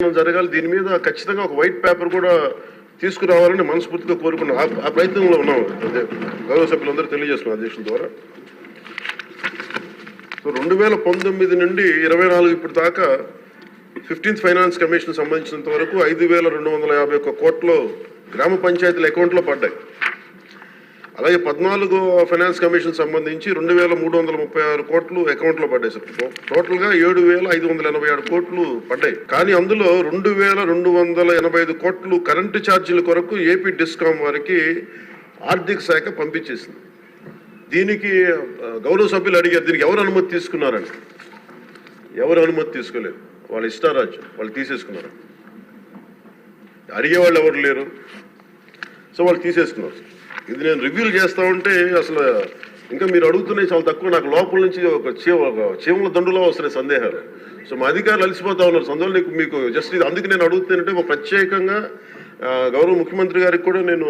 జరగాలి. దీని మీద ఖచ్చితంగా ఒక వైట్ పేపర్ కూడా తీసుకురావాలని మనస్ఫూర్తిగా కోరుకున్నాం. ఆ ప్రయత్నంలో ఉన్నాం. అదే గౌరవ సభ్యులందరూ తెలియజేస్తున్నాం అధ్యక్షుల ద్వారా. సో 2019 నుండి 24 ఇప్పటి దాకా 15th ఫైనాన్స్ కమిషన్ సంబంధించినంత వరకు 5,251 కోట్లు గ్రామ పంచాయతీల అకౌంట్లో పడ్డాయి. అలాగే 14వ ఫైనాన్స్ కమిషన్ సంబంధించి 2,336 కోట్లు అకౌంట్లో పడ్డాయి సార్. టోటల్గా 7,587 కోట్లు పడ్డాయి. కానీ అందులో 2,285 కోట్లు కరెంటు ఛార్జీల కొరకు ఏపీ డిస్కాం వారికి ఆర్థిక శాఖ పంపించేసింది. దీనికి గౌరవ సభ్యులు అడిగారు, దీనికి ఎవరు అనుమతి తీసుకున్నారని. ఎవరు అనుమతి తీసుకోలేదు. వాళ్ళ ఇష్టారాజ్యం, వాళ్ళు తీసేసుకున్నారు. అడిగేవాళ్ళు ఎవరు లేరు. సో వాళ్ళు తీసేసుకున్నారు. ఇది నేను రివ్యూలు చేస్తా ఉంటే అసలు ఇంకా మీరు అడుగుతున్నాయి చాలా తక్కువ. నాకు లోపల నుంచి ఒక చీమల దండులో వస్తున్నాయి సందేహాలు. సో మా అధికారులు అలసిపోతా ఉన్నారు. సందులో మీకు జస్ట్ ఇది అందుకు నేను అడుగుతానంటే ప్రత్యేకంగా గౌరవ ముఖ్యమంత్రి గారికి కూడా నేను